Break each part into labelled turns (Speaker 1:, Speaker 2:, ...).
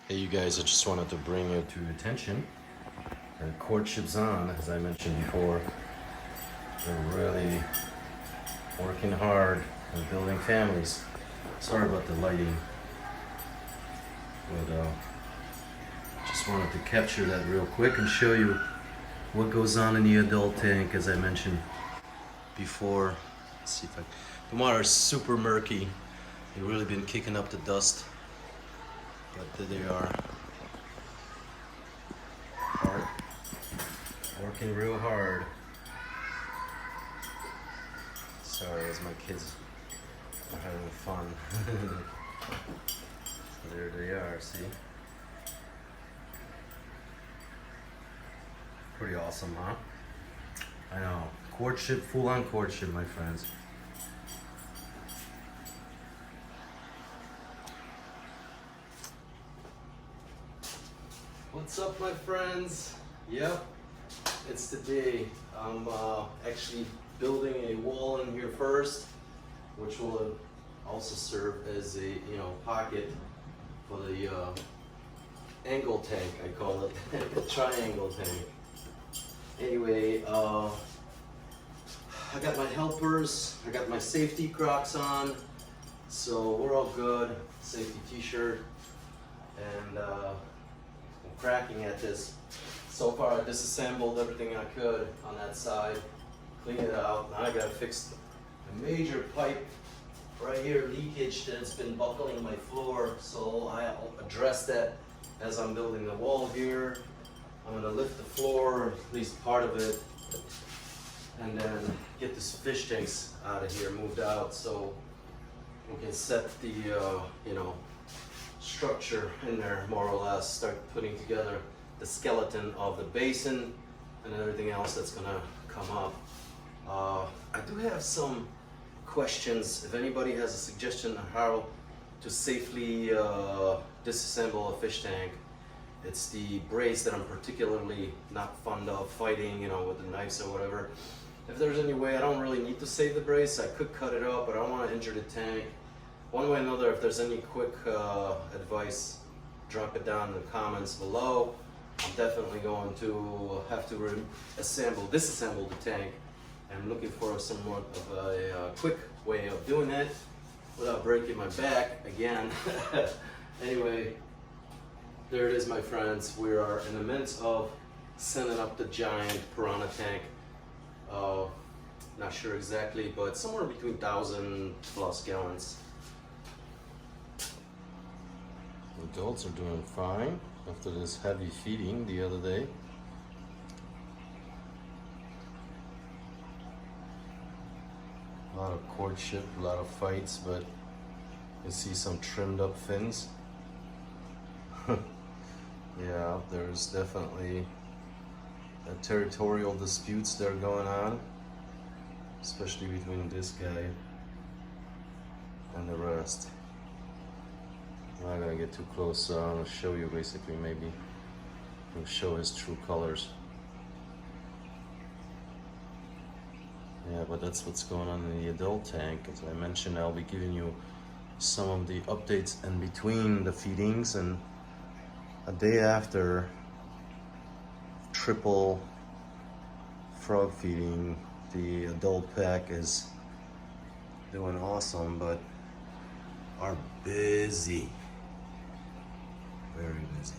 Speaker 1: Hey you guys, I just wanted to bring it to your attention. Courtship's on, as I mentioned before. They're really working hard and building families. Sorry about the lighting, but just wanted to capture that real quick and show you what goes on in the adult tank, as I mentioned before. Let's see if the water is super murky. They've really been kicking up the dust, but there they are. Working real hard. Sorry, as my kids are having fun. There they are, see? Pretty awesome, huh? I know. Courtship, full-on courtship, my friends. What's up, my friends? Yep, it's the day. I'm actually building a wall in here first, which will also serve as a pocket for the angle tank. I call it the triangle tank. Anyway, I got my helpers. I got my safety Crocs on, so we're all good. Safety T-shirt, and I'm cracking at this. So far, I disassembled everything I could on that side, clean it out. Now I gotta fix a major pipe right here, leakage that's been buckling my floor. So I'll address that as I'm building the wall here. I'm gonna lift the floor, or at least part of it, and then get this fish tanks out of here, moved out, so we can set the structure in there more or less. Start putting together the skeleton of the basin and everything else that's gonna come up. I do have some questions. If anybody has a suggestion on how to safely disassemble a fish tank, it's the brace that I'm particularly not fond of fighting, with the knives or whatever. If there's any way, I don't really need to save the brace. I could cut it up, but I don't want to injure the tank. One way or another, if there's any quick advice, drop it down in the comments below. I'm definitely going to have to disassemble the tank. I'm looking for somewhat of a quick way of doing it without breaking my back again. Anyway, there it is, my friends. We are in the midst of sending up the giant Piranha tank. Not sure exactly, but somewhere between 1,000+ gallons. The adults are doing fine after this heavy feeding the other day. A lot of courtship, a lot of fights, but you see some trimmed up fins. Yeah, there's definitely territorial disputes that are going on, especially between this guy and the rest. I'm not gonna get too close, so I'm gonna show you basically, maybe I'll show his true colors. Yeah, but that's what's going on in the adult tank. As I mentioned, I'll be giving you some of the updates in between the feedings, and a day after triple frog feeding, the adult pack is doing awesome, but are busy. Very busy.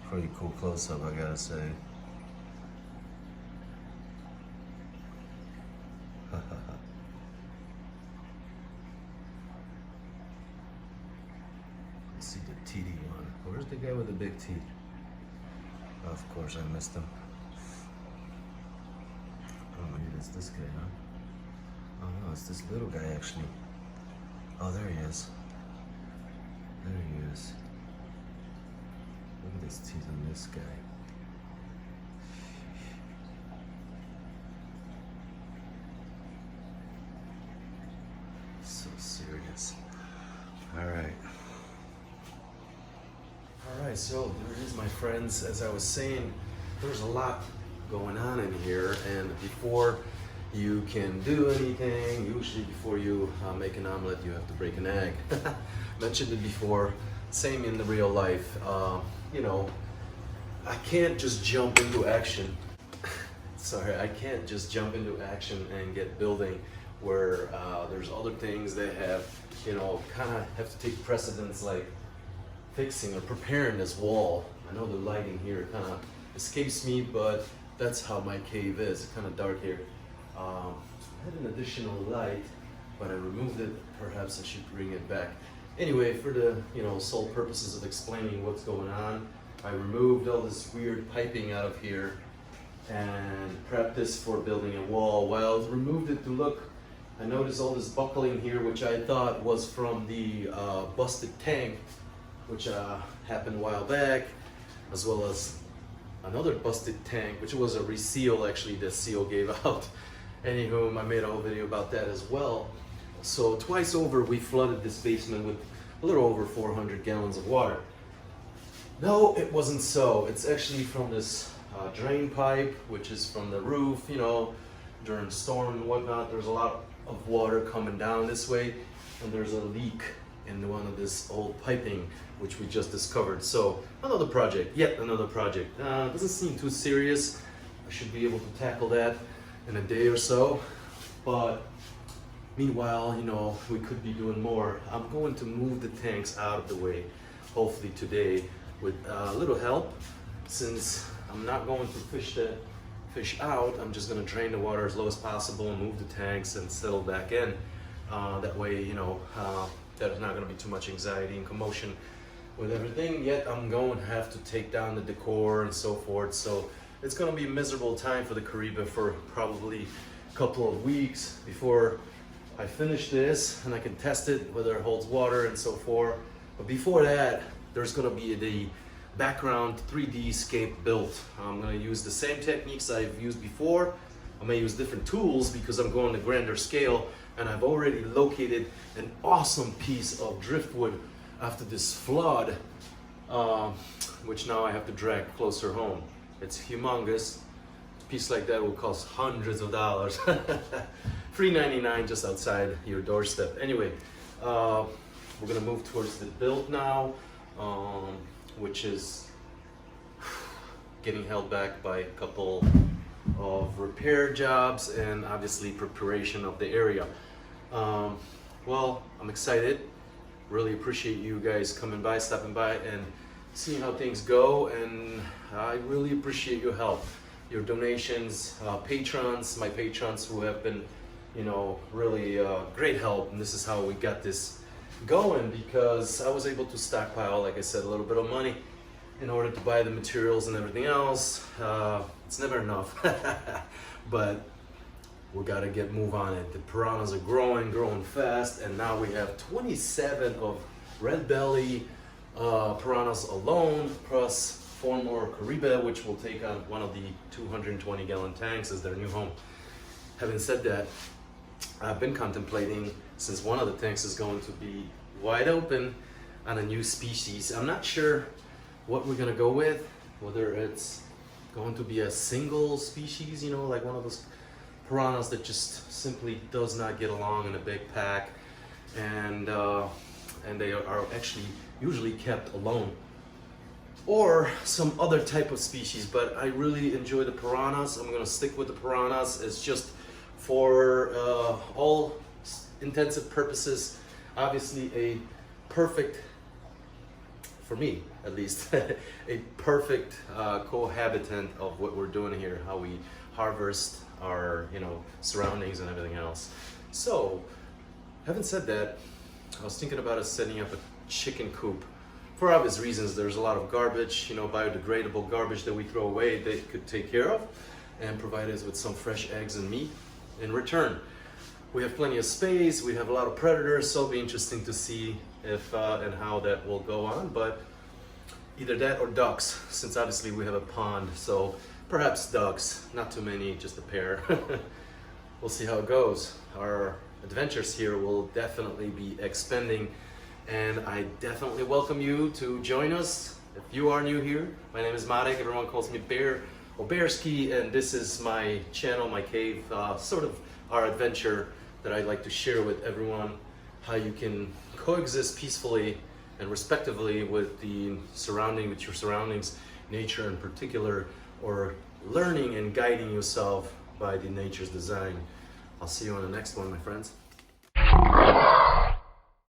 Speaker 1: Pretty cool close-up, I gotta say. Let's see the TD one. Where's the guy with the big teeth? Of course, I missed him. Oh, maybe it's this guy, huh? Oh no, it's this little guy actually. Oh, there he is. There he is. Look at his teeth on this guy. So serious. All right. Alright, so there it is, my friends. As I was saying, there's a lot going on in here, and before you can do anything, usually before you make an omelet, you have to break an egg. Mentioned it before, same in the real life. You know, I can't just jump into action. Sorry, I can't just jump into action and get building where there's other things that have, you know, kind of have to take precedence, like fixing or preparing this wall. I know the lighting here kind of escapes me, but that's how my cave is. It's kind of dark here. I had an additional light, but I removed it. Perhaps I should bring it back. Anyway, for the sole purposes of explaining what's going on, I removed all this weird piping out of here and prepped this for building a wall. While I removed it to look, I noticed all this buckling here, which I thought was from the busted tank, which happened a while back, as well as another busted tank, which was a reseal. Actually, the seal gave out. Anywho, I made a whole video about that as well. So twice over, we flooded this basement with a little over 400 gallons of water. No, it wasn't so. It's actually from this drain pipe, which is from the roof. You know, during storm and whatnot, there's a lot of water coming down this way, and there's a leak in one of this old piping, which we just discovered. So another project, yet another project. Doesn't seem too serious. I should be able to tackle that in a day or so. But meanwhile, you know, we could be doing more. I'm going to move the tanks out of the way, hopefully today, with a little help. Since I'm not going to fish the fish out, I'm just going to drain the water as low as possible and move the tanks and settle back in. That way, you know, there's not going to be too much anxiety and commotion with everything. Yet I'm going to have to take down the decor and so forth. So it's going to be a miserable time for the Kariba for probably a couple of weeks before I finish this and I can test it, whether it holds water and so forth. But before that, there's going to be the background 3D scape built. I'm going to use the same techniques I've used before. I may use different tools because I'm going to grander scale, and I've already located an awesome piece of driftwood after this flood, which now I have to drag closer home. It's humongous. A piece like that will cost hundreds of dollars. $3.99 just outside your doorstep. Anyway, we're gonna move towards the build now, which is getting held back by a couple of repair jobs and obviously preparation of the area. Well, I'm excited. Really appreciate you guys coming by, stopping by, and seeing how things go. And I really appreciate your help, your donations, patrons, my patrons who have been, you know, really great help. And this is how we got this going, because I was able to stockpile, like I said, a little bit of money in order to buy the materials and everything else. It's never enough, but we gotta move on it. The piranhas are growing fast, and now we have 27 of red belly piranhas alone, plus 4 more Kariba, which will take on one of the 220 gallon tanks as their new home. Having said that, I've been contemplating, since one of the tanks is going to be wide open, on a new species. I'm not sure what we're gonna go with, whether it's going to be a single species, you know, like one of those piranhas that just simply does not get along in a big pack, and they are actually usually kept alone, or some other type of species. But I really enjoy the piranhas. I'm gonna stick with the piranhas. It's just for all intensive purposes, obviously a perfect, for me at least, a perfect cohabitant of what we're doing here, how we harvest our, you know, surroundings and everything else. So, having said that, I was thinking about us setting up a chicken coop. For obvious reasons, there's a lot of garbage, you know, biodegradable garbage that we throw away, they could take care of and provide us with some fresh eggs and meat in return. We have plenty of space, we have a lot of predators, so it'll be interesting to see if and how that will go on. But either that or ducks, since obviously we have a pond, so perhaps ducks, not too many, just a pair. We'll see how it goes. Our adventures here will definitely be expanding, and I definitely welcome you to join us If you are new here, my name is Marek. Everyone calls me Bear or Bearski, and this is my channel, my cave, sort of our adventure that I'd like to share with everyone, how you can coexist peacefully and respectively with your surroundings, nature in particular, or learning and guiding yourself by the nature's design. I'll see you on the next one, my friends.